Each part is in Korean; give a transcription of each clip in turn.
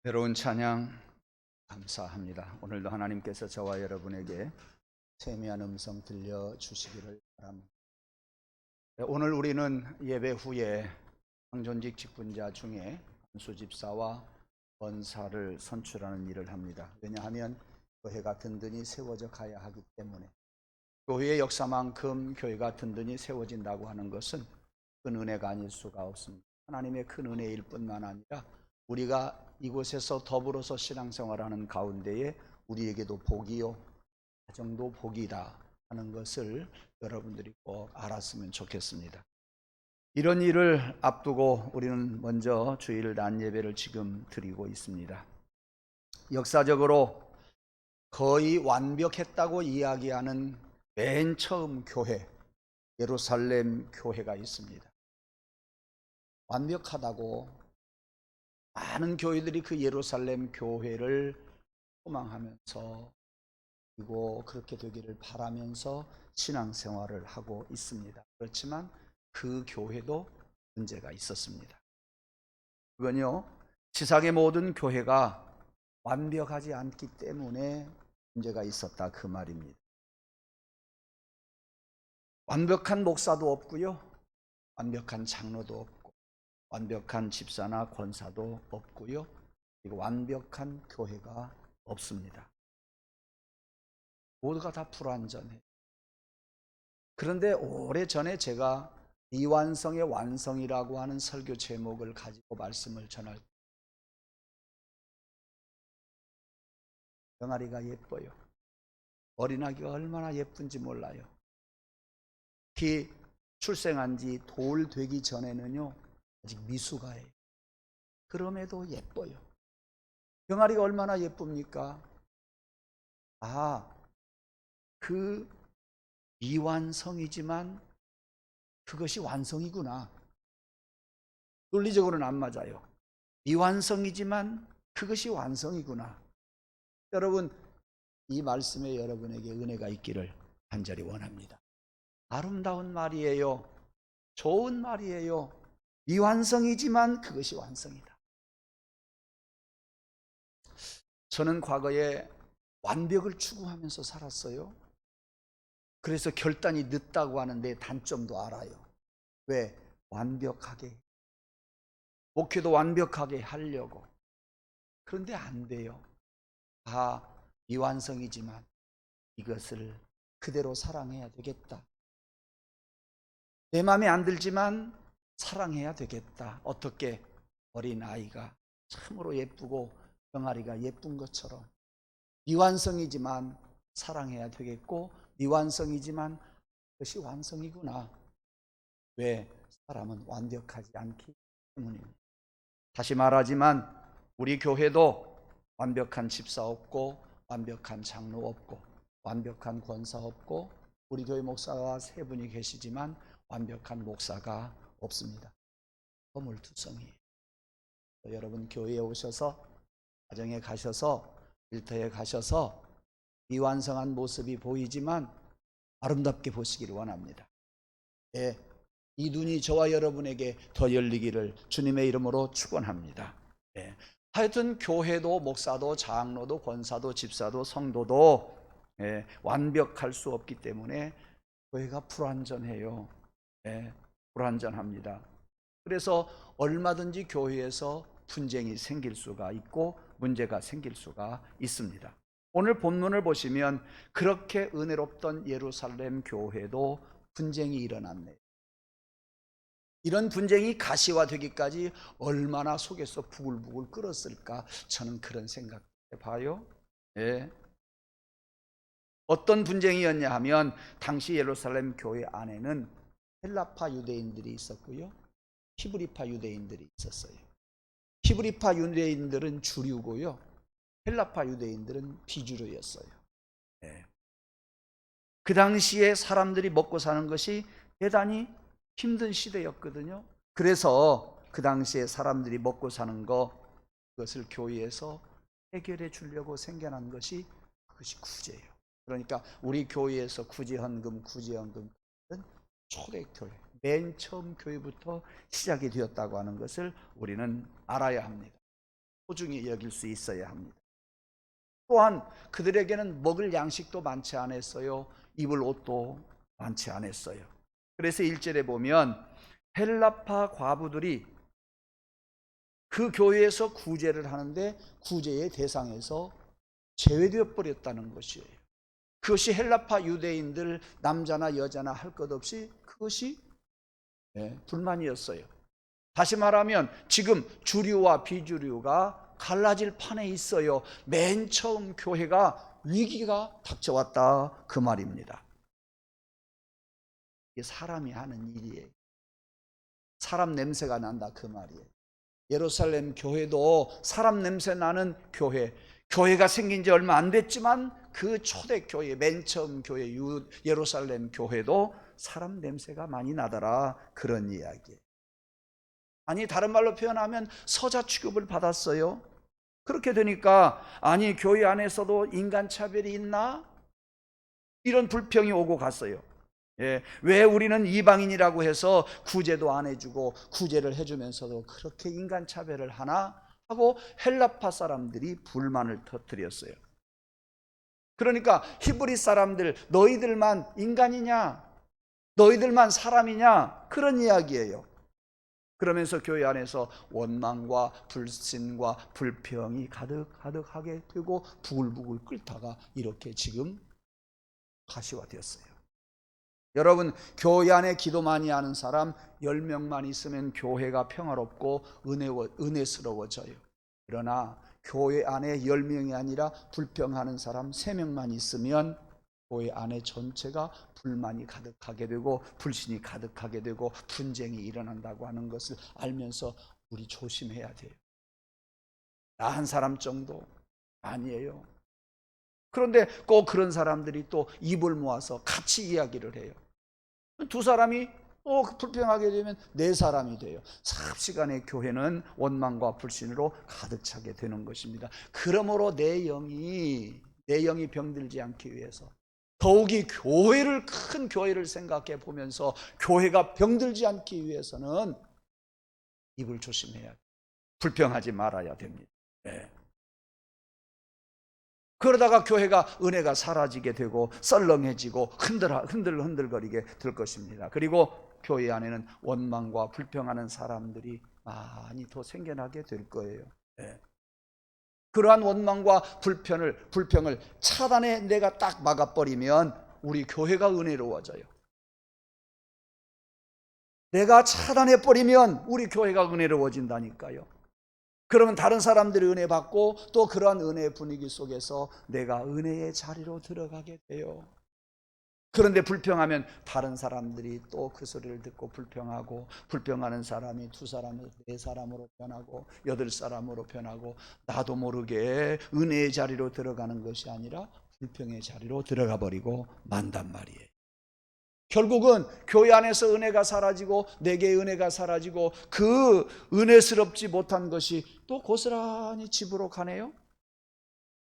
새로운 찬양 감사합니다. 오늘도 하나님께서 저와 여러분에게 세미한 음성 들려주시기를 바랍니다. 오늘 우리는 예배 후에 상존직 직분자 중에 안수집사와 권사를 선출하는 일을 합니다. 왜냐하면 교회가 든든히 세워져 가야 하기 때문에, 교회의 역사만큼 교회가 든든히 세워진다고 하는 것은 큰 은혜가 아닐 수가 없습니다. 하나님의 큰 은혜일 뿐만 아니라 우리가 이곳에서 더불어서 신앙생활하는 가운데에 우리에게도 복이요, 가정도 복이다 하는 것을 여러분들이 꼭 알았으면 좋겠습니다. 이런 일을 앞두고 우리는 먼저 주일 낮 예배를 지금 드리고 있습니다. 역사적으로 거의 완벽했다고 이야기하는 맨 처음 교회, 예루살렘 교회가 있습니다. 완벽하다고 많은 교회들이 그 예루살렘 교회를 소망하면서, 그리고 그렇게 되기를 바라면서 신앙생활을 하고 있습니다. 그렇지만 그 교회도 문제가 있었습니다. 그건요, 지상의 모든 교회가 완벽하지 않기 때문에 문제가 있었다 그 말입니다. 완벽한 목사도 없고요, 완벽한 장로도 없고, 완벽한 집사나 권사도 없고요, 그리고 완벽한 교회가 없습니다. 모두가 다 불완전해요. 그런데 오래전에 제가 미완성의 완성이라고 하는 설교 제목을 가지고 말씀을 전할 때, 병아리가 예뻐요. 어린아기가 얼마나 예쁜지 몰라요. 특히 출생한 지 돌 되기 전에는요, 아직 미숙아예요. 그럼에도 예뻐요. 병아리가 얼마나 예쁩니까? 그 미완성이지만 그것이 완성이구나. 논리적으로는 안 맞아요. 미완성이지만 그것이 완성이구나. 여러분, 이 말씀에 여러분에게 은혜가 있기를 간절히 원합니다. 아름다운 말이에요. 좋은 말이에요. 미완성이지만 그것이 완성이다. 저는 과거에 완벽을 추구하면서 살았어요. 그래서 결단이 늦다고 하는 내 단점도 알아요. 왜? 완벽하게, 목회도 완벽하게 하려고. 그런데 안 돼요. 미완성이지만 이것을 그대로 사랑해야 되겠다. 내 마음에 안 들지만 사랑해야 되겠다. 어떻게? 어린아이가 참으로 예쁘고 병아리가 예쁜 것처럼 미완성이지만 사랑해야 되겠고, 미완성이지만 그것이 완성이구나. 왜? 사람은 완벽하지 않기 때문입니다. 다시 말하지만 우리 교회도 완벽한 집사 없고, 완벽한 장로 없고, 완벽한 권사 없고, 우리 교회 목사가 3분이 계시지만 완벽한 목사가 없습니다. 허물투성이에요. 여러분 교회에 오셔서, 가정에 가셔서, 일터에 가셔서 미완성한 모습이 보이지만 아름답게 보시기를 원합니다. 이 눈이 저와 여러분에게 더 열리기를 주님의 이름으로 축원합니다. 하여튼 교회도 목사도 장로도 권사도 집사도 성도도 완벽할 수 없기 때문에 교회가 불완전해요. 불완전합니다. 그래서 얼마든지 교회에서 분쟁이 생길 수가 있고 문제가 생길 수가 있습니다. 오늘 본문을 보시면 그렇게 은혜롭던 예루살렘 교회도 분쟁이 일어났네요. 이런 분쟁이 가시화되기까지 얼마나 속에서 부글부글 끓었을까, 저는 그런 생각 해봐요. 어떤 분쟁이었냐 하면, 당시 예루살렘 교회 안에는 헬라파 유대인들이 있었고요, 히브리파 유대인들이 있었어요. 히브리파 유대인들은 주류고요, 헬라파 유대인들은 비주류였어요. 그 당시에 사람들이 먹고 사는 것이 대단히 힘든 시대였거든요. 그래서 그 당시에 사람들이 먹고 사는 그것을 교회에서 해결해 주려고 생겨난 것이 그것이 구제예요. 그러니까 우리 교회에서 구제헌금은 초대교회, 맨 처음 교회부터 시작이 되었다고 하는 것을 우리는 알아야 합니다. 소중히 여길 수 있어야 합니다. 또한 그들에게는 먹을 양식도 많지 않았어요. 입을 옷도 많지 않았어요. 그래서 1절에 보면 헬라파 과부들이 그 교회에서 구제를 하는데 구제의 대상에서 제외되어 버렸다는 것이에요. 그것이 헬라파 유대인들 남자나 여자나 할 것 없이 그것이 불만이었어요. 다시 말하면 지금 주류와 비주류가 갈라질 판에 있어요. 맨 처음 교회가 위기가 닥쳐왔다 그 말입니다. 이게 사람이 하는 일이에요. 사람 냄새가 난다 그 말이에요. 예루살렘 교회도 사람 냄새 나는 교회가 생긴 지 얼마 안 됐지만 그 초대 교회, 맨 처음 교회 예루살렘 교회도 사람 냄새가 많이 나더라 그런 이야기예요. 아니 다른 말로 표현하면 서자 취급을 받았어요. 그렇게 되니까 아니 교회 안에서도 인간차별이 있나? 이런 불평이 오고 갔어요. 왜 우리는 이방인이라고 해서 구제도 안 해주고 구제를 해주면서도 그렇게 인간차별을 하나? 하고 헬라파 사람들이 불만을 터뜨렸어요. 그러니까 히브리 사람들 너희들만 인간이냐? 너희들만 사람이냐? 그런 이야기예요. 그러면서 교회 안에서 원망과 불신과 불평이 가득하게 되고 부글부글 끓다가 이렇게 지금 가시화되었어요. 여러분 교회 안에 기도 많이 하는 사람 10명만 있으면 교회가 평화롭고 은혜스러워져요. 그러나 교회 안에 10명이 아니라 불평하는 사람 3명만 있으면 교회 안에 전체가 불만이 가득하게 되고 불신이 가득하게 되고 분쟁이 일어난다고 하는 것을 알면서 우리 조심해야 돼요. 나 한 사람 정도 아니에요. 그런데 꼭 그런 사람들이 또 입을 모아서 같이 이야기를 해요. 두 사람이 불평하게 되면 4사람이 돼요. 삽시간에 교회는 원망과 불신으로 가득 차게 되는 것입니다. 그러므로 내 영이 병들지 않기 위해서 더욱이 큰 교회를 생각해 보면서 교회가 병들지 않기 위해서는 입을 조심해야 돼요. 불평하지 말아야 됩니다. 그러다가 교회가 은혜가 사라지게 되고 썰렁해지고 흔들거리게 될 것입니다. 그리고 교회 안에는 원망과 불평하는 사람들이 많이 더 생겨나게 될 거예요. 그러한 원망과 불평을 차단해 내가 딱 막아버리면 우리 교회가 은혜로워져요. 내가 차단해버리면 우리 교회가 은혜로워진다니까요. 그러면 다른 사람들이 은혜 받고 또 그러한 은혜의 분위기 속에서 내가 은혜의 자리로 들어가게 돼요. 그런데 불평하면 다른 사람들이 또 그 소리를 듣고 불평하고 불평하는 사람이 2사람으로 4사람으로 변하고 8사람으로 변하고 나도 모르게 은혜의 자리로 들어가는 것이 아니라 불평의 자리로 들어가 버리고 만단 말이에요. 결국은 교회 안에서 은혜가 사라지고 내게 은혜가 사라지고 그 은혜스럽지 못한 것이 또 고스란히 집으로 가네요.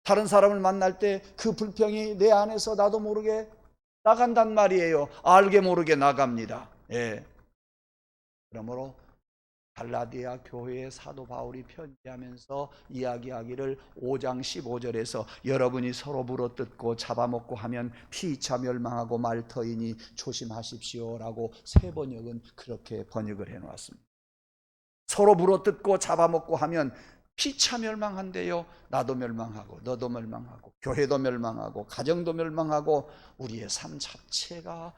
다른 사람을 만날 때 그 불평이 내 안에서 나도 모르게 나간단 말이에요. 알게 모르게 나갑니다. 그러므로 갈라디아 교회의 사도 바울이 편지하면서 이야기하기를 5장 15절에서 여러분이 서로 물어뜯고 잡아먹고 하면 피차 멸망하고 말터이니 조심하십시오라고 새 번역은 그렇게 번역을 해놓았습니다. 서로 물어뜯고 잡아먹고 하면 피차 멸망한대요. 나도 멸망하고 너도 멸망하고 교회도 멸망하고 가정도 멸망하고 우리의 삶 자체가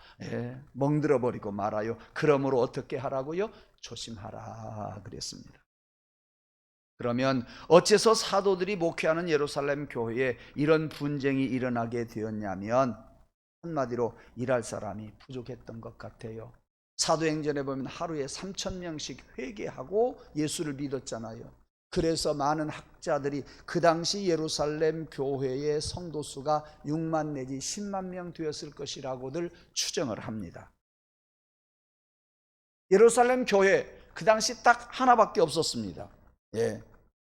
멍들어버리고 말아요. 그러므로 어떻게 하라고요? 조심하라 그랬습니다. 그러면 어째서 사도들이 목회하는 예루살렘 교회에 이런 분쟁이 일어나게 되었냐면 한마디로 일할 사람이 부족했던 것 같아요. 사도행전에 보면 하루에 3,000명씩 회개하고 예수를 믿었잖아요. 그래서 많은 학자들이 그 당시 예루살렘 교회의 성도 수가 6만 내지 10만 명 되었을 것이라고들 추정을 합니다. 예루살렘 교회 그 당시 딱 하나밖에 없었습니다.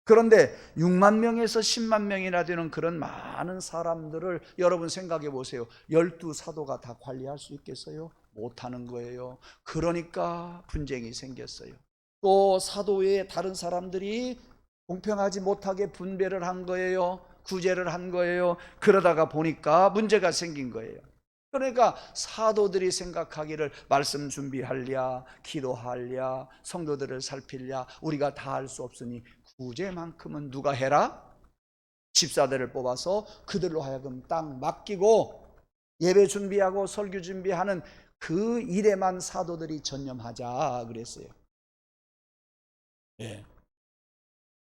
그런데 6만 명에서 10만 명이나 되는 그런 많은 사람들을 여러분 생각해 보세요. 12사도가 다 관리할 수 있겠어요? 못하는 거예요. 그러니까 분쟁이 생겼어요. 또 사도 외에 다른 사람들이 공평하지 못하게 분배를 한 거예요. 구제를 한 거예요. 그러다가 보니까 문제가 생긴 거예요. 그러니까 사도들이 생각하기를 말씀 준비하랴, 기도하랴, 성도들을 살피랴, 우리가 다 할 수 없으니 구제만큼은 누가 해라? 집사들을 뽑아서 그들로 하여금 땅 맡기고 예배 준비하고 설교 준비하는 그 일에만 사도들이 전념하자 그랬어요. 예.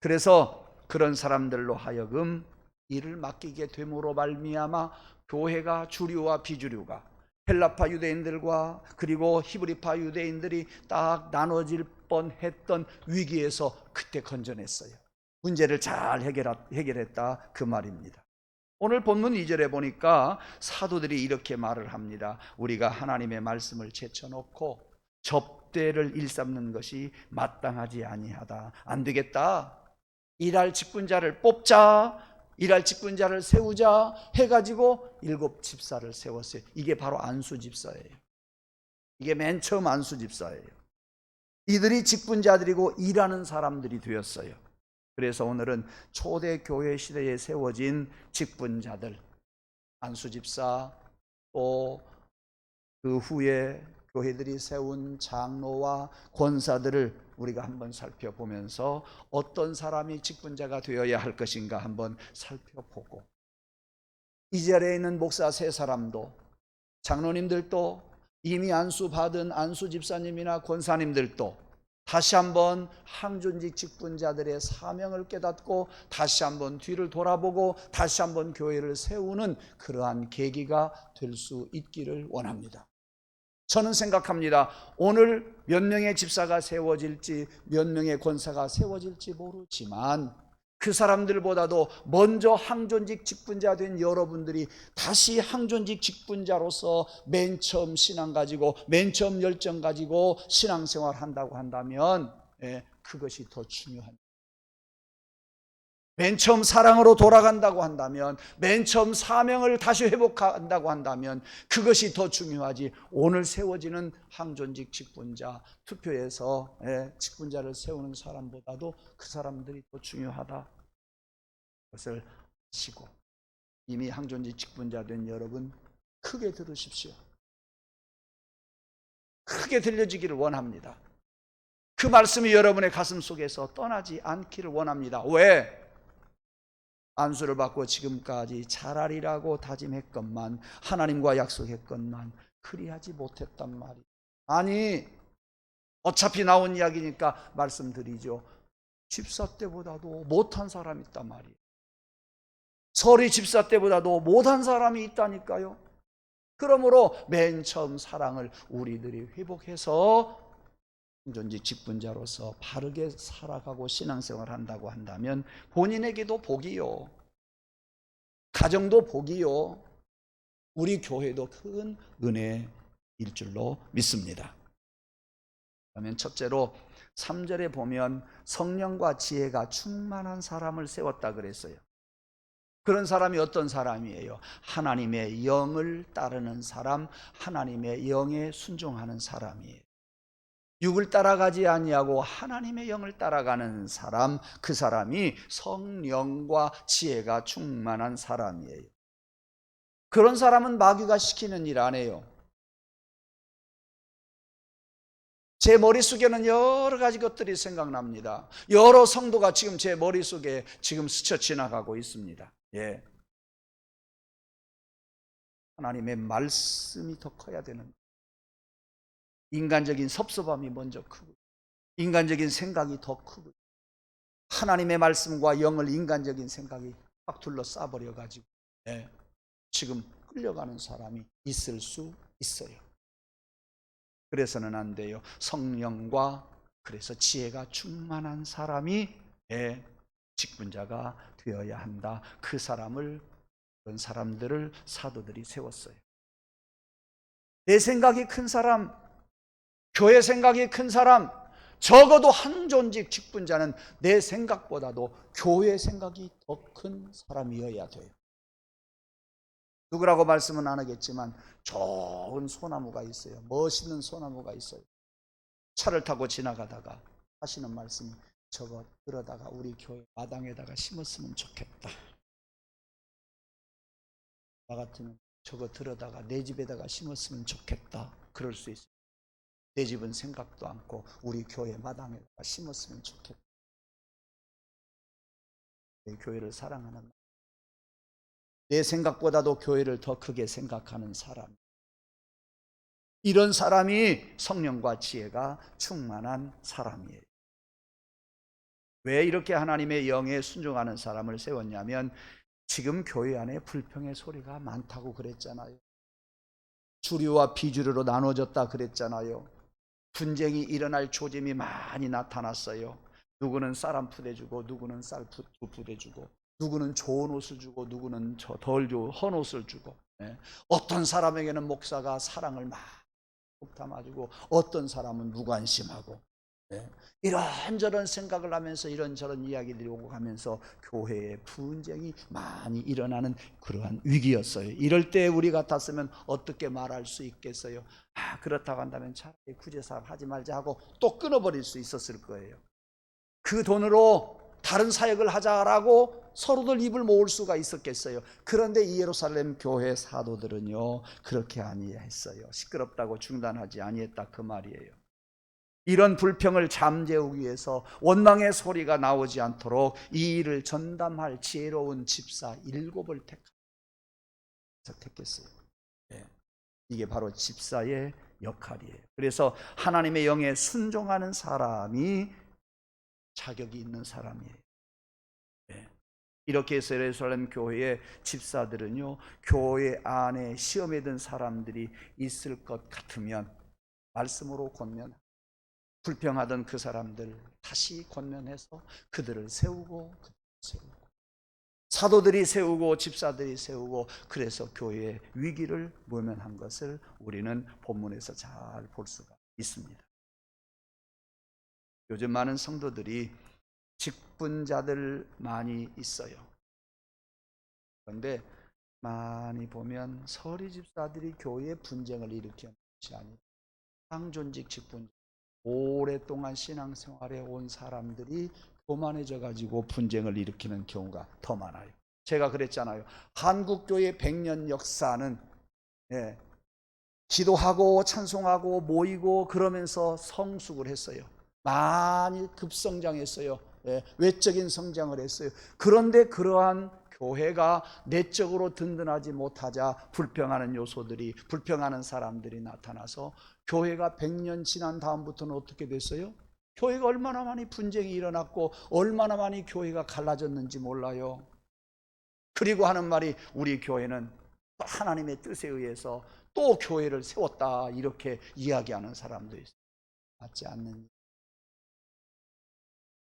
그래서 그런 사람들로 하여금 일을 맡기게 됨으로 말미암아 교회가 주류와 비주류가 헬라파 유대인들과 그리고 히브리파 유대인들이 딱 나눠질 뻔했던 위기에서 그때 건져냈어요. 문제를 잘 해결했다 그 말입니다. 오늘 본문 2절에 보니까 사도들이 이렇게 말을 합니다. 우리가 하나님의 말씀을 제쳐놓고 접대를 일삼는 것이 마땅하지 아니하다. 안 되겠다. 일할 직분자를 뽑자, 일할 직분자를 세우자 해가지고 7 집사를 세웠어요. 이게 바로 안수 집사예요. 이게 맨 처음 안수 집사예요. 이들이 직분자들이고 일하는 사람들이 되었어요. 그래서 오늘은 초대교회 시대에 세워진 직분자들, 안수 집사, 또 그 후에 교회들이 세운 장로와 권사들을 우리가 한번 살펴보면서 어떤 사람이 직분자가 되어야 할 것인가 한번 살펴보고, 이 자리에 있는 목사 3사람도, 장로님들도, 이미 안수 받은 안수 집사님이나 권사님들도 다시 한번 항존직 직분자들의 사명을 깨닫고 다시 한번 뒤를 돌아보고 다시 한번 교회를 세우는 그러한 계기가 될 수 있기를 원합니다. 저는 생각합니다. 오늘 몇 명의 집사가 세워질지 몇 명의 권사가 세워질지 모르지만 그 사람들보다도 먼저 항존직 직분자 된 여러분들이 다시 항존직 직분자로서 맨 처음 신앙 가지고 맨 처음 열정 가지고 신앙생활 한다고 한다면 그것이 더 중요합니다. 맨 처음 사랑으로 돌아간다고 한다면, 맨 처음 사명을 다시 회복한다고 한다면 그것이 더 중요하지, 오늘 세워지는 항존직 직분자, 투표에서 직분자를 세우는 사람보다도 그 사람들이 더 중요하다. 그것을 아시고 이미 항존직 직분자 된 여러분 크게 들으십시오. 크게 들려지기를 원합니다. 그 말씀이 여러분의 가슴 속에서 떠나지 않기를 원합니다. 왜? 안수를 받고 지금까지 잘하리라고 다짐했건만, 하나님과 약속했건만 그리하지 못했단 말이에요. 아니, 어차피 나온 이야기니까 말씀드리죠. 집사 때보다도 못한 사람이 있단 말이에요. 설이 집사 때보다도 못한 사람이 있다니까요. 그러므로 맨 처음 사랑을 우리들이 회복해서 항존직 직분자로서 바르게 살아가고 신앙생활을 한다고 한다면 본인에게도 복이요, 가정도 복이요, 우리 교회도 큰 은혜일 줄로 믿습니다. 그러면 첫째로 3절에 보면 성령과 지혜가 충만한 사람을 세웠다 그랬어요. 그런 사람이 어떤 사람이에요? 하나님의 영을 따르는 사람, 하나님의 영에 순종하는 사람이에요. 육을 따라가지 아니하고 하나님의 영을 따라가는 사람, 그 사람이 성령과 지혜가 충만한 사람이에요. 그런 사람은 마귀가 시키는 일 안 해요. 제 머릿속에는 여러 가지 것들이 생각납니다. 여러 성도가 지금 제 머릿속에 지금 스쳐 지나가고 있습니다. 하나님의 말씀이 더 커야 되는, 인간적인 섭섭함이 먼저 크고 인간적인 생각이 더 크고 하나님의 말씀과 영을 인간적인 생각이 확 둘러싸버려 가지고 지금 끌려가는 사람이 있을 수 있어요. 그래서는 안 돼요. 성령과 그래서 지혜가 충만한 사람이 직분자가 되어야 한다. 그 사람을, 그런 사람들을 사도들이 세웠어요. 내 생각이 큰 사람, 교회 생각이 큰 사람, 적어도 항존직 직분자는 내 생각보다도 교회 생각이 더 큰 사람이어야 돼요. 누구라고 말씀은 안 하겠지만 좋은 소나무가 있어요. 멋있는 소나무가 있어요. 차를 타고 지나가다가 하시는 말씀이, 저거 들어다가 우리 교회 마당에다가 심었으면 좋겠다. 나 같으면 저거 들어다가 내 집에다가 심었으면 좋겠다. 그럴 수 있어요. 내 집은 생각도 않고 우리 교회 마당에다가 심었으면 좋겠다. 내 교회를 사랑하는, 내 생각보다도 교회를 더 크게 생각하는 사람, 이런 사람이 성령과 지혜가 충만한 사람이에요. 왜 이렇게 하나님의 영에 순종하는 사람을 세웠냐면, 지금 교회 안에 불평의 소리가 많다고 그랬잖아요. 주류와 비주류로 나눠졌다 그랬잖아요. 분쟁이 일어날 조짐이 많이 나타났어요. 누구는 쌀 한 푸대 주고, 누구는 쌀 두 푸대 주고, 누구는 좋은 옷을 주고, 누구는 덜 좋은 헌 옷을 주고, 어떤 사람에게는 목사가 사랑을 막 담아주고, 어떤 사람은 무관심하고, 이런저런 생각을 하면서 이런저런 이야기들이 오고 가면서 교회에 분쟁이 많이 일어나는 그러한 위기였어요. 이럴 때 우리 같았으면 어떻게 말할 수 있겠어요? 그렇다고 한다면 차라리 구제사업 하지 말자 하고 또 끊어버릴 수 있었을 거예요. 그 돈으로 다른 사역을 하자라고 서로들 입을 모을 수가 있었겠어요. 그런데 이 예루살렘 교회 사도들은요, 그렇게 아니했어요. 시끄럽다고 중단하지 아니했다, 그 말이에요. 이런 불평을 잠재우기 위해서 원망의 소리가 나오지 않도록 이 일을 전담할 지혜로운 집사 7을 택했어요. 이게 바로 집사의 역할이에요. 그래서 하나님의 영에 순종하는 사람이 자격이 있는 사람이에요. 이렇게 해서 예루살렘 교회의 집사들은요, 교회 안에 시험에 든 사람들이 있을 것 같으면 말씀으로 권면, 불평하던 그 사람들 다시 권면해서 그들을 세우고, 사도들이 세우고 집사들이 세우고, 그래서 교회의 위기를 모면한 것을 우리는 본문에서 잘 볼 수가 있습니다. 요즘 많은 성도들이 직분자들 많이 있어요. 그런데 많이 보면 서리 집사들이 교회에 분쟁을 일으키는 것이 아니라 상존직 직분자, 오랫동안 신앙생활에 온 사람들이 교만해져 가지고 분쟁을 일으키는 경우가 더 많아요. 제가 그랬잖아요. 한국교회 100년 역사는 기도하고 찬송하고 모이고 그러면서 성숙을 했어요. 많이 급성장했어요. 외적인 성장을 했어요. 그런데 그러한 교회가 내적으로 든든하지 못하자 불평하는 요소들이, 불평하는 사람들이 나타나서 교회가 100년 지난 다음부터는 어떻게 됐어요? 교회가 얼마나 많이 분쟁이 일어났고 얼마나 많이 교회가 갈라졌는지 몰라요. 그리고 하는 말이, 우리 교회는 하나님의 뜻에 의해서 또 교회를 세웠다, 이렇게 이야기하는 사람도 있어요. 맞지 않는,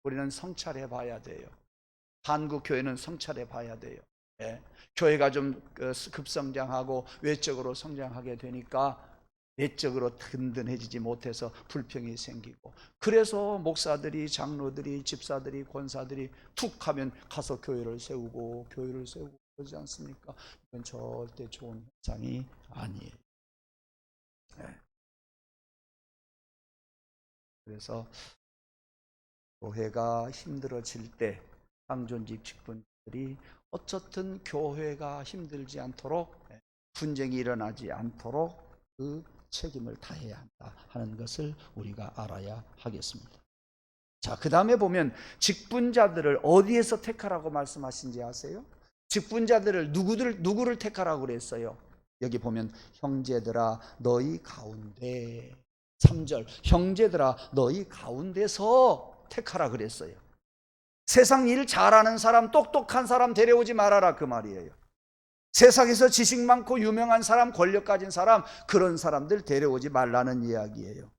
우리는 성찰해 봐야 돼요. 한국 교회는 성찰해 봐야 돼요. 교회가 좀 급성장하고 외적으로 성장하게 되니까 내적으로 든든해지지 못해서 불평이 생기고, 그래서 목사들이, 장로들이, 집사들이, 권사들이 툭 하면 가서 교회를 세우고 그러지 않습니까? 이건 절대 좋은 현상이 아니에요. 그래서 교회가 힘들어질 때 상존직 직분들이 어쨌든 교회가 힘들지 않도록, 분쟁이 일어나지 않도록 그 책임을 다해야 한다 하는 것을 우리가 알아야 하겠습니다. 자, 그 다음에 보면 직분자들을 어디에서 택하라고 말씀하신지 아세요? 직분자들을 누구를 택하라고 그랬어요? 여기 보면 형제들아 너희 가운데, 3절, 형제들아 너희 가운데서 택하라 그랬어요. 세상 일 잘하는 사람, 똑똑한 사람 데려오지 말아라, 그 말이에요. 세상에서 지식 많고 유명한 사람, 권력 가진 사람, 그런 사람들 데려오지 말라는 이야기예요.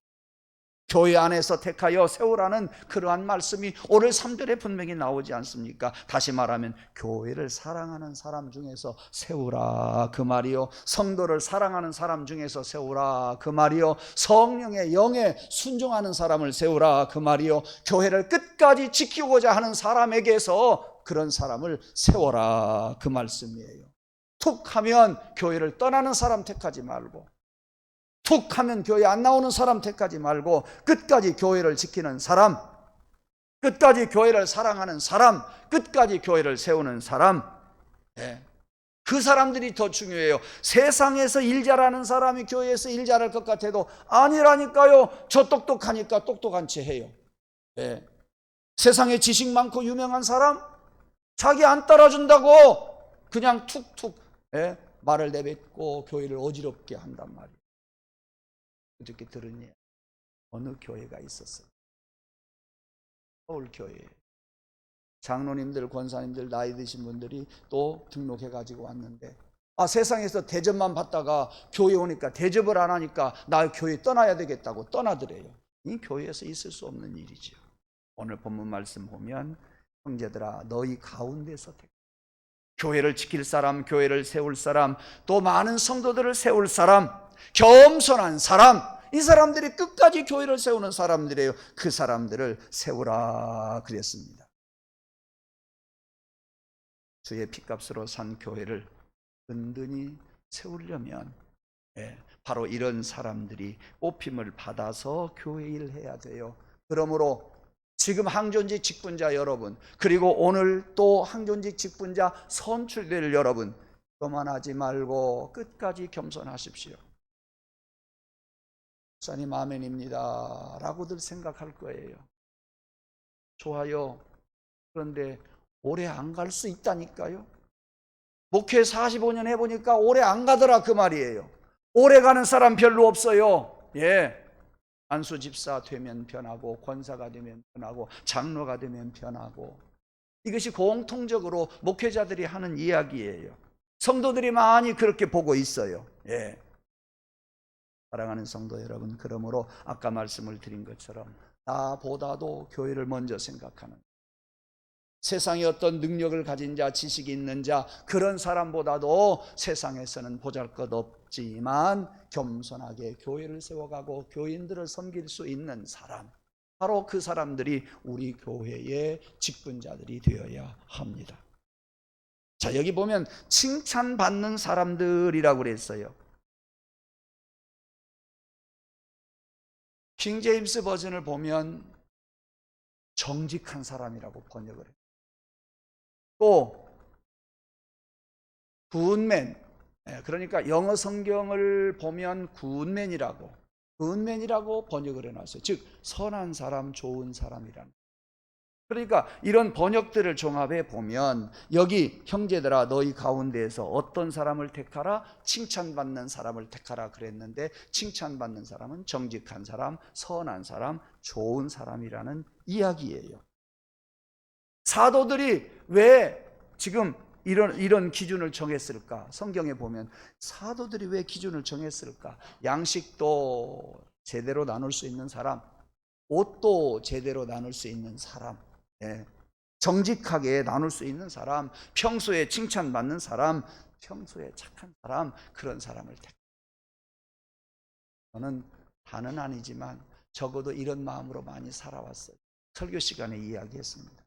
교회 안에서 택하여 세우라는 그러한 말씀이 오늘 3절에 분명히 나오지 않습니까? 다시 말하면 교회를 사랑하는 사람 중에서 세우라, 그 말이요. 성도를 사랑하는 사람 중에서 세우라, 그 말이요. 성령의 영에 순종하는 사람을 세우라, 그 말이요. 교회를 끝까지 지키고자 하는 사람에게서 그런 사람을 세워라, 그 말씀이에요. 툭 하면 교회를 떠나는 사람 택하지 말고, 툭 하면 교회 안 나오는 사람 택하지 말고, 끝까지 교회를 지키는 사람, 끝까지 교회를 사랑하는 사람, 끝까지 교회를 세우는 사람, 그 사람들이 더 중요해요. 세상에서 일 잘하는 사람이 교회에서 일 잘할 것 같아도 아니라니까요. 저 똑똑하니까 똑똑한 채 해요. 세상에 지식 많고 유명한 사람, 자기 안 따라준다고 그냥 툭툭 말을 내뱉고 교회를 어지럽게 한단 말이에요. 어저께 들으니 어느 교회가 있었어요. 서울교회에 장로님들, 권사님들, 나이 드신 분들이 또 등록해가지고 왔는데, 세상에서 대접만 받다가 교회 오니까 대접을 안 하니까 나 교회 떠나야 되겠다고 떠나더래요. 이 교회에서 있을 수 없는 일이죠. 오늘 본문 말씀 보면, 형제들아 너희 가운데서 교회를 지킬 사람, 교회를 세울 사람, 또 많은 성도들을 세울 사람, 겸손한 사람, 이 사람들이 끝까지 교회를 세우는 사람들이에요. 그 사람들을 세우라 그랬습니다. 주의 피값으로 산 교회를 든든히 세우려면 바로 이런 사람들이 뽑힘을 받아서 교회 일을 해야 돼요. 그러므로 지금 항존직 직분자 여러분, 그리고 오늘 또 항존직 직분자 선출될 여러분, 교만하지 말고 끝까지 겸손하십시오. 목사님 아멘입니다 라고들 생각할 거예요. 좋아요. 그런데 오래 안 갈 수 있다니까요. 목회 45년 해보니까 오래 안 가더라 그 말이에요. 오래 가는 사람 별로 없어요. 안수 집사 되면 변하고, 권사가 되면 변하고, 장로가 되면 변하고, 이것이 공통적으로 목회자들이 하는 이야기예요. 성도들이 많이 그렇게 보고 있어요. 사랑하는 성도 여러분, 그러므로 아까 말씀을 드린 것처럼 나보다도 교회를 먼저 생각하는, 세상에 어떤 능력을 가진 자, 지식이 있는 자, 그런 사람보다도 세상에서는 보잘것없지만 겸손하게 교회를 세워가고 교인들을 섬길 수 있는 사람, 바로 그 사람들이 우리 교회의 직분자들이 되어야 합니다. 자, 여기 보면 칭찬받는 사람들이라고 그랬어요. 킹 제임스 버전을 보면 정직한 사람이라고 번역을 해요. 또 굿맨, 그러니까 영어 성경을 보면 굿맨이라고 번역을 해놨어요. 즉 선한 사람, 좋은 사람이라는. 그러니까 이런 번역들을 종합해 보면 여기 형제들아 너희 가운데에서 어떤 사람을 택하라? 칭찬받는 사람을 택하라 그랬는데, 칭찬받는 사람은 정직한 사람, 선한 사람, 좋은 사람이라는 이야기예요. 사도들이 왜 지금 이런 기준을 정했을까? 성경에 보면 사도들이 왜 기준을 정했을까? 양식도 제대로 나눌 수 있는 사람, 옷도 제대로 나눌 수 있는 사람, 정직하게 나눌 수 있는 사람, 평소에 칭찬받는 사람, 평소에 착한 사람, 그런 사람을 택. 저는 다는 아니지만 적어도 이런 마음으로 많이 살아왔어요. 설교 시간에 이야기했습니다.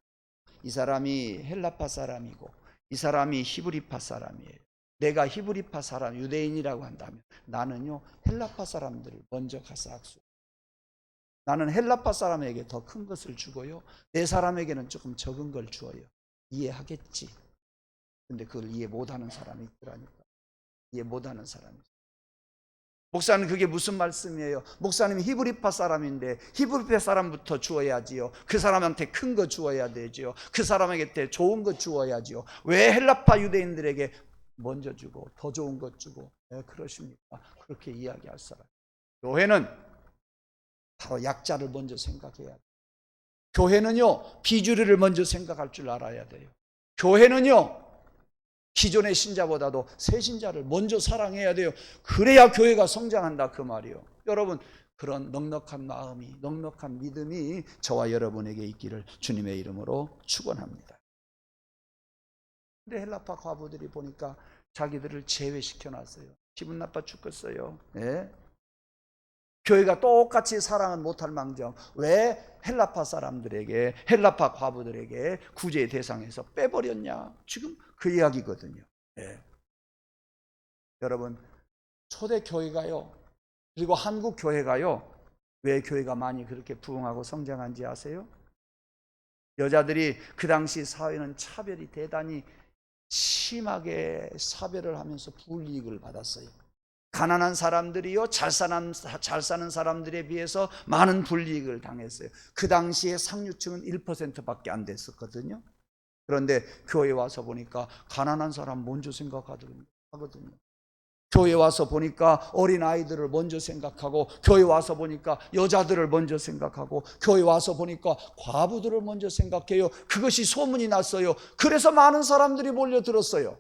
이 사람이 헬라파 사람이고 이 사람이 히브리파 사람이에요. 내가 히브리파 사람, 유대인이라고 한다면 나는요 헬라파 사람들을 먼저 가서 악수. 나는 헬라파 사람에게 더 큰 것을 주고요, 내 사람에게는 조금 적은 걸 주어요. 이해하겠지. 근데 그걸 이해 못하는 사람이 있더라니까. 이해 못하는 사람이. 목사님 그게 무슨 말씀이에요? 목사님이 히브리파 사람인데 히브리파 사람부터 주어야지요. 그 사람한테 큰 거 주어야 되지요. 그 사람에게 좋은 거 주어야지요. 왜 헬라파 유대인들에게 먼저 주고 더 좋은 것 주고 그러십니까? 그렇게 이야기할 사람. 교회는 바로 약자를 먼저 생각해야 돼요. 교회는요 비주류를 먼저 생각할 줄 알아야 돼요. 교회는요 기존의 신자보다도 새 신자를 먼저 사랑해야 돼요. 그래야 교회가 성장한다 그 말이에요. 여러분, 그런 넉넉한 마음이, 넉넉한 믿음이 저와 여러분에게 있기를 주님의 이름으로 축원합니다. 근데 헬라파 과부들이 보니까 자기들을 제외시켜놨어요. 기분 나빠 죽겠어요. 교회가 똑같이 사랑은 못할 망정 왜 헬라파 사람들에게, 헬라파 과부들에게 구제의 대상에서 빼버렸냐? 지금 그 이야기거든요. 여러분, 초대교회가요, 그리고 한국 교회가요, 왜 교회가 많이 그렇게 부흥하고 성장한지 아세요? 여자들이 그 당시 사회는 차별이 대단히 심하게 차별을 하면서 불이익을 받았어요. 가난한 사람들이요, 잘 사는 사람들에 비해서 많은 불이익을 당했어요. 그 당시에 상류층은 1%밖에 안 됐었거든요. 그런데 교회 와서 보니까 가난한 사람 먼저 생각하거든요. 교회 와서 보니까 어린아이들을 먼저 생각하고, 교회 와서 보니까 여자들을 먼저 생각하고, 교회 와서 보니까 과부들을 먼저 생각해요. 그것이 소문이 났어요. 그래서 많은 사람들이 몰려들었어요.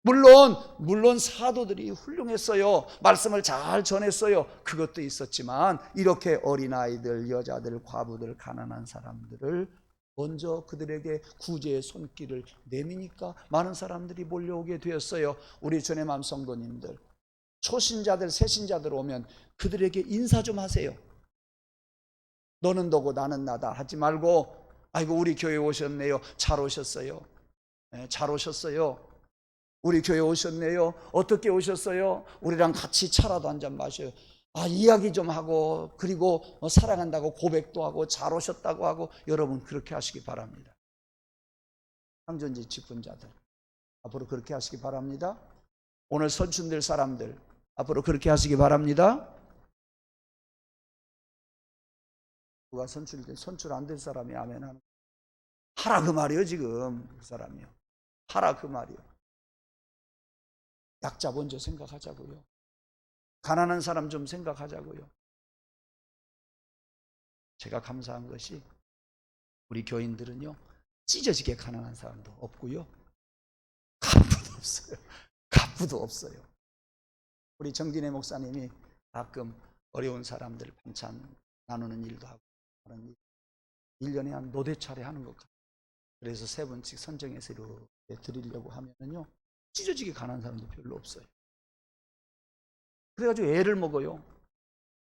물론 사도들이 훌륭했어요. 말씀을 잘 전했어요. 그것도 있었지만 이렇게 어린아이들, 여자들, 과부들, 가난한 사람들을 먼저 그들에게 구제의 손길을 내미니까 많은 사람들이 몰려오게 되었어요. 우리 주의 마음 성도님들, 초신자들, 새신자들 오면 그들에게 인사 좀 하세요. 너는 너고 나는 나다 하지 말고, 아이고 우리 교회 오셨네요. 잘 오셨어요. 네, 잘 오셨어요. 우리 교회 오셨네요. 어떻게 오셨어요? 우리랑 같이 차라도 한잔 마셔요. 이야기 좀 하고, 그리고 사랑한다고 고백도 하고, 잘 오셨다고 하고. 여러분 그렇게 하시기 바랍니다. 항존지 직분자들 앞으로 그렇게 하시기 바랍니다. 오늘 선출될 사람들 앞으로 그렇게 하시기 바랍니다. 누가 선출 안 될 사람이 아멘 하는, 하라 그 말이요. 지금 그 사람이요, 하라 그 말이요. 약자 먼저 생각하자고요. 가난한 사람 좀 생각하자고요. 제가 감사한 것이 우리 교인들은요, 찢어지게 가난한 사람도 없고요, 갑부도 없어요. 갑부도 없어요. 우리 정진애 목사님이 가끔 어려운 사람들 반찬 나누는 일도 하고, 1년에 한 노대 차례 하는 것 같아요. 그래서 3번씩 선정해서 이렇게 드리려고 하면은요, 찢어지게 가난한 사람도 별로 없어요. 그래가지고 애를 먹어요.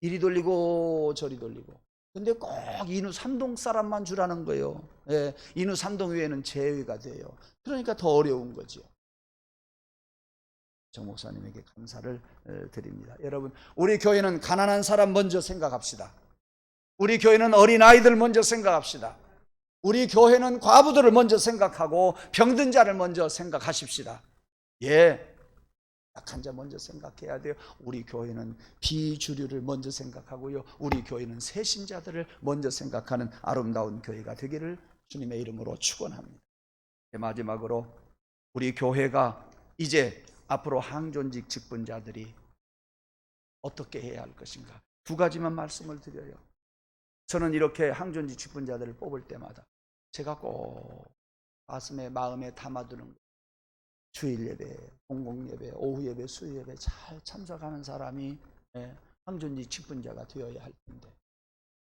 이리 돌리고 저리 돌리고. 근데 꼭 인후 3동 사람만 주라는 거예요. 예, 인후 3동 외에는 제외가 돼요. 그러니까 더 어려운 거죠. 정 목사님에게 감사를 드립니다. 여러분, 우리 교회는 가난한 사람 먼저 생각합시다. 우리 교회는 어린아이들 먼저 생각합시다. 우리 교회는 과부들을 먼저 생각하고 병든 자를 먼저 생각하십시다. 예, 약한 자 먼저 생각해야 돼요. 우리 교회는 비주류를 먼저 생각하고요, 우리 교회는 새신자들을 먼저 생각하는 아름다운 교회가 되기를 주님의 이름으로 축원합니다. 마지막으로 우리 교회가 이제 앞으로 항존직 직분자들이 어떻게 해야 할 것인가, 2가지만 말씀을 드려요. 저는 이렇게 항존직 직분자들을 뽑을 때마다 제가 꼭 가슴에 마음에 담아두는 거예요. 주일 예배, 공공 예배, 오후 예배, 수요 예배 잘 참석하는 사람이 항존직 직분자가 되어야 할 텐데,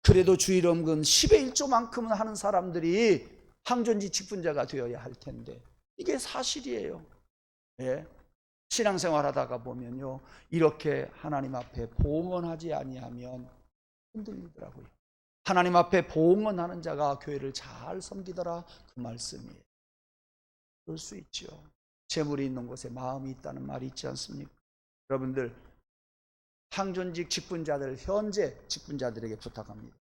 그래도 주일 헌금 10의 1조만큼은 하는 사람들이 항존직 직분자가 되어야 할 텐데, 이게 사실이에요. 예. 신앙생활 하다가 보면요, 이렇게 하나님 앞에 봉헌하지 아니하면 흔들리더라고요. 하나님 앞에 봉헌하는 자가 교회를 잘 섬기더라, 그 말씀이에요. 그럴 수 있죠. 재물이 있는 곳에 마음이 있다는 말이 있지 않습니까? 여러분들, 항존직 직분자들, 현재 직분자들에게 부탁합니다.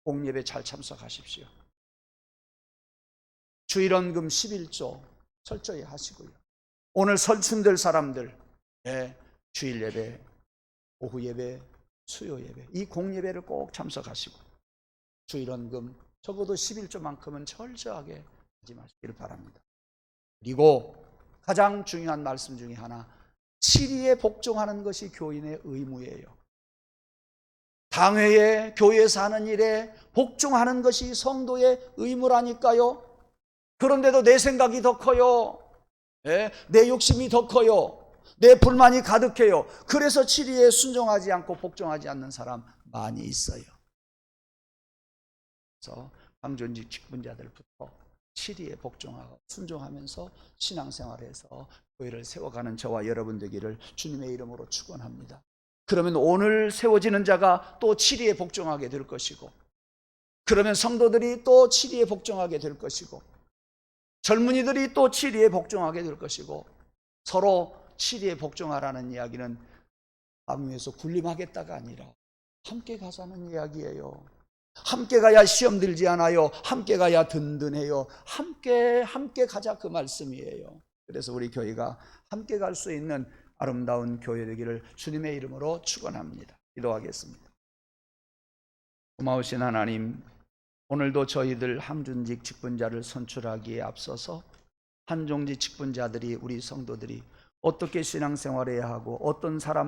공예배 잘 참석하십시오. 주일헌금 11조 철저히 하시고요. 오늘 설춘될 사람들, 주일 예배, 오후 예배, 수요 예배, 이 공예배를 꼭 참석하시고, 주일헌금 적어도 11조만큼은 철저하게 하지 마시기를 바랍니다. 그리고 가장 중요한 말씀 중에 하나, 치리에 복종하는 것이 교인의 의무예요. 당회에, 교회에서 하는 일에 복종하는 것이 성도의 의무라니까요. 그런데도 내 생각이 더 커요. 내 욕심이 더 커요. 내 불만이 가득해요. 그래서 치리에 순종하지 않고 복종하지 않는 사람 많이 있어요. 그래서 항존직 직분자들부터 치리에 복종하고 순종하면서 신앙생활에서 교회를 세워가는 저와 여러분 되기를 주님의 이름으로 축원합니다. 그러면 오늘 세워지는 자가 또 치리에 복종하게 될 것이고, 그러면 성도들이 또 치리에 복종하게 될 것이고, 젊은이들이 또 치리에 복종하게 될 것이고, 서로 치리에 복종하라는 이야기는 밤 위에서 군림하겠다가 아니라 함께 가자는 이야기예요. 함께 가야 시험 들지 않아요. 함께 가야 든든해요. 함께 가자, 그 말씀이에요. 그래서 우리 교회가 함께 갈 수 있는 아름다운 교회 되기를 주님의 이름으로 축원합니다. 기도하겠습니다. 고마우신 하나님, 오늘도 저희들 함준직 직분자를 선출하기에 앞서서 한종직 직분자들이, 우리 성도들이 어떻게 신앙생활해야 하고 어떤 사람